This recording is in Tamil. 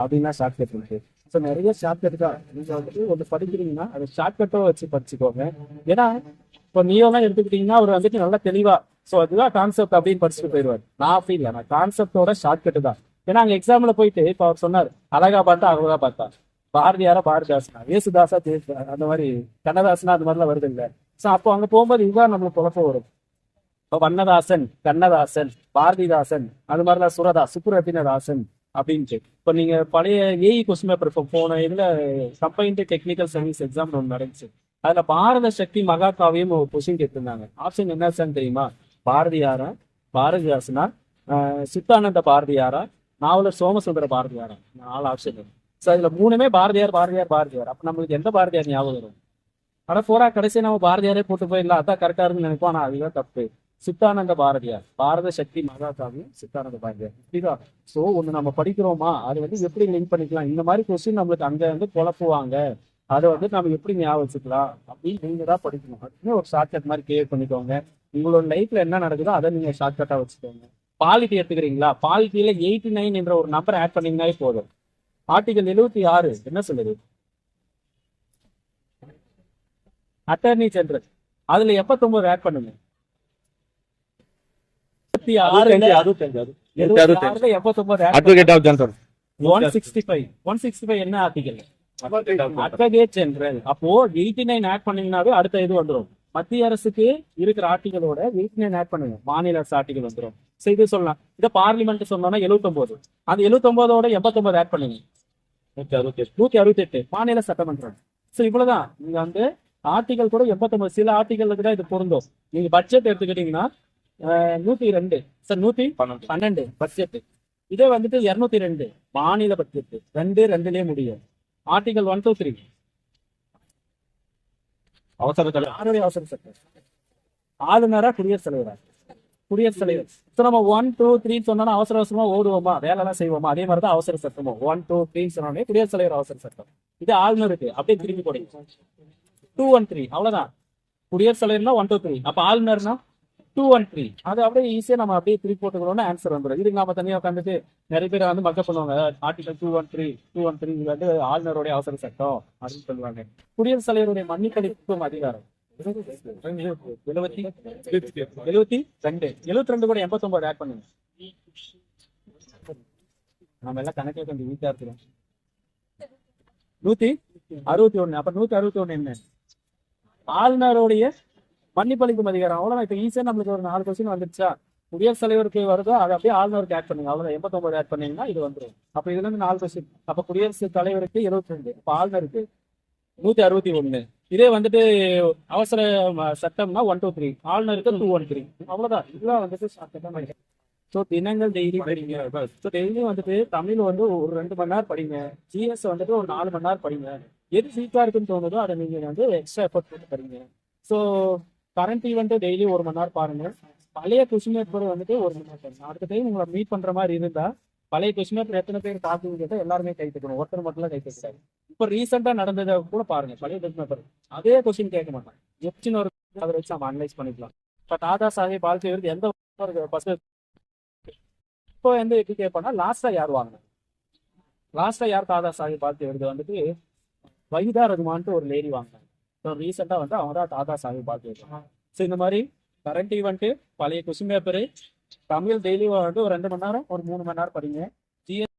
அப்படின்னா ஷார்ட்கட் இருக்கு. ஸோ நிறைய ஷார்ட்கட் தான். நீங்க வந்துட்டு ஒன்று படிக்கிறீங்கன்னா அதை ஷார்ட்கட்டோ வச்சு படிச்சுக்கோங்க. ஏன்னா இப்போ நீயோலாம் எடுத்துக்கிட்டீங்கன்னா அவர் வந்துட்டு நல்லா தெளிவா ஸோ அதுதான் கான்செப்ட் அப்படின்னு படிச்சுட்டு போயிடுவார். நான் அப்படி இல்லை, நான் கான்செப்டோட ஷார்ட்கட்டு தான். ஏன்னா அங்கே எக்ஸாம்பிள் போயிட்டு இப்போ அவர் சொன்னார் அழகா பார்த்தா அழகா பார்த்தா, பாரதியாரா பாரதிதாசனா, ஏசுதாசா அந்த மாதிரி கண்ணதாசனா அந்த மாதிரிலாம் வருது இல்லை. ஸோ அப்போ அங்கே போகும்போது இதுதான் நம்மளுக்கு குழப்பம் வரும். இப்போ வண்ணதாசன், கண்ணதாசன், பாரதிதாசன், அது மாதிரிலாம் சுப்புரத்தினதாசன் அப்படின்ட்டு. இப்போ நீங்க பழைய ஏஇ கொஸ்டின் பேப்பர் இப்போ போன இதுல கம்பைன்டு டெக்னிக்கல் சர்வீஸ் எக்ஸாம் ஒன்று நடந்துச்சு. அதுல பாரத சக்தி மகாகாவியம் ஒரு கொஸ்டின் கேட்டிருந்தாங்க. ஆப்ஷன் என்ன சார் தெரியுமா? பாரதியாரா, பாரதிதாசனா, சித்தானந்த பாரதியாரா, நாவலர் சோமசுந்தர பாரதியாரா, 4 ஆப்ஷன். ஸோ இதுல 3மே பாரதியார் பாரதியார் பாரதியார். அப்ப நம்மளுக்கு எந்த பாரதியார் ஞாபகம் வரும்? ஆனா போரா கடைசி நம்ம பாரதியாரே போட்டு போயிடலாம், அதான் கரெக்டா இருக்குன்னு நினைப்போம். ஆனா அதுதான் தப்பு. சித்தானந்த பாரதியார், பாரத சக்தி மகாகாவியம் சித்தானந்த பாரதியார், இப்படிதான். ஸோ ஒண்ணு நம்ம படிக்கிறோமா அது வந்து எப்படி லிங்க் பண்ணிக்கலாம், இந்த மாதிரி கொஸ்டின் நம்மளுக்கு அங்க வந்து குழப்புவாங்க. அதை வந்து நம்ம எப்படி ஞாபகம் வச்சுக்கலாம் அப்படின்னு நீங்க தான் படிக்கணும். அதுக்குன்னு ஒரு ஷார்ட்கட் மாதிரி கிரியேட் பண்ணிக்கோங்க. உங்களோட லைஃப்ல என்ன நடக்குதோ அதை நீங்க ஷார்ட்கட்டா வச்சுக்கோங்க. பாலிட்டி எடுத்துக்கிறீங்களா? பாலிட்டியில 89 என்ற ஒரு நம்பர் ஆட் பண்ணீங்கன்னாலே போதும். ஆர்டிகல் 76 என்ன சொல்லுது? Attorney general. அதுல 79 ஆட் பண்ணுங்க. 165 என்ன ஆர்டிகல்? Advocate general. அப்போ 89 ஆட் பண்ணீங்கன்னாவே அடுத்த இது வந்துடும். மத்திய அரசுக்கு இருக்கிற ஆர்டிகளோட 89 ஆட் பண்ணுங்க, மாநில அரசு ஆர்டிகல் வந்துடும். சோ இது சொல்லலாம். இதை பார்லிமெண்ட் சொன்னோம்னா 79, அந்த 79ஓட 89 ஆட் பண்ணுங்க, 168 மாநில சட்டமன்றம். சோ இவ்வளவுதான். நீங்க வந்து ஆர்டிகல் கூட 89, சில ஆர்டிகளுக்கு தான் இது பொருந்தும். நீங்க பட்ஜெட் எடுத்துக்கிட்டீங்கன்னா 102 சார் 112 பட்ஜெட். இதே வந்துட்டு 202 மாநில பட்ஜெட். 2 முடியும். ஆர்டிகல் 1 to 3 அவசர சட்டம். ஆளுநரா குடியரசுத் தலைவரா? குடியரசுத் தலைவர். நம்ம 1 2 3 சொன்னா அவசர அவசரமா ஓடுவோமா, வேலை எல்லாம் செய்வோமா? அதே மாதிரிதான் அவசர சட்டமும். 1 2 3 சொன்னோடனே குடியரசுத் தலைவர் அவசர சட்டம். இது ஆளுநருக்கு அப்படியே திரும்பி போடுங்க. 2 1 3 அவ்வளவுதான். குடியரசுத் தலைவர்னா 1 2 3, அப்ப ஆளுநர்னா 2 1 3. அது அப்படியே ஈஸியா நம்ம அப்படியே திருப்பி போட்டுக்கணும்னு ஆன்சர் வந்துடும். இதுக்கு நாம தனியா உட்காந்துட்டு நிறைய பேர் வந்து மக்கள் பண்ணுவாங்க. ஆர்டிகல் 213 வந்து ஆளுநருடைய அவசர சட்டம் அப்படின்னு சொல்லுவாங்க. குடியரசுத் தலைவருடைய மன்னிப்பளிக்கும் அதிகாரம் 72 கூட 89 ஆட் பண்ணுங்க. நம்ம எல்லாம் கணக்கே கொஞ்சம் வீட்டா இருக்கிறோம். 161. அப்ப 161 என்ன? ஆளுநருடைய மன்னிப்பளிக்கும் அதிகாரம். அவ்வளவுதான். இப்ப ஈஸியா நம்மளுக்கு ஒரு 4 கொஸ்டின் வந்துருச்சா? குடியரசுத் தலைவருக்கு வருதோ அதை அப்படியே ஆளுநருக்கு ஆட் பண்ணுங்க. அவ்வளவுதான். 89 ஆட் பண்ணீங்கன்னா இது வந்துடும். அப்ப இதுல இருந்து 4 கொஸ்டின். அப்ப குடியரசுத் தலைவருக்கு 72, அப்ப ஆளுநருக்கு 161. இதே வந்துட்டு அவசர சட்டம்னா 1 2 3, ஆளுநருக்கு 2 1 3. அவ்வளவுதான். இதுதான் வந்துட்டு சட்டம். ஸோ தினங்கள் டெய்லி படிங்க. ஸோ டெய்லி வந்துட்டு தமிழ் வந்து ஒரு 2 மணி நேரம் படிங்க. ஜிஎஸ் வந்துட்டு ஒரு 4 மணி நேரம் படிங்க. எது சீக்கா இருக்குன்னு தோணுதோ அதை நீங்க வந்து எக்ஸ்ட்ரா எஃபர்ட் போட்டு படிங்க. ஸோ கரண்ட் ஈவெண்ட் டெய்லி 1 மணி நேரம் பாருங்க. பழைய கொஸ்டின் பேப்பர் வந்துட்டு 1 மணி நேரம் பாருங்க. அடுத்த டைம் உங்களை மீட் பண்ற மாதிரி இருந்தா பழைய கொஸ்டின் பேப்பர் எத்தனை பேர் பார்க்கணும் கேட்டா எல்லாருமே கை தட்டணும். ஒருத்தர் மட்டும் தான் கை தட்டாரு. இப்போ ரீசெண்டா நடந்ததை கூட பாருங்க. பழைய கொஸ்டின் பேப்பர் அதே கொஸ்டின் கேட்க மாட்டாங்க. எப்சின் ஒரு அதை வச்சு நம்ம அனலைஸ் பண்ணிக்கலாம். இப்போ தாதா சாஹேப் பால்கே விருது எந்த ஃபர்ஸ்ட் இப்போ எந்த எப்படி கேட்பாங்கன்னா லாஸ்டா யார் வாங்கினாங்க? லாஸ்டா யார் தாதா சாஹேப் பால்கே விருது வந்துட்டு வஹீதா ரஹ்மான்ட்டு ஒரு லேடி வாங்கினாங்க. ஸோ ரீசெண்டா வந்து அவங்க தான் தாதா சாஹேப் பால்கே. ஸோ இந்த மாதிரி கரண்ட் ஈவெண்ட், பழைய கொஸ்டின் பேப்பரு, தமிழ் டெய்லி வந்து ஒரு 2 மணி நேரம் ஒரு 3 மணி நேரம் படிங்க.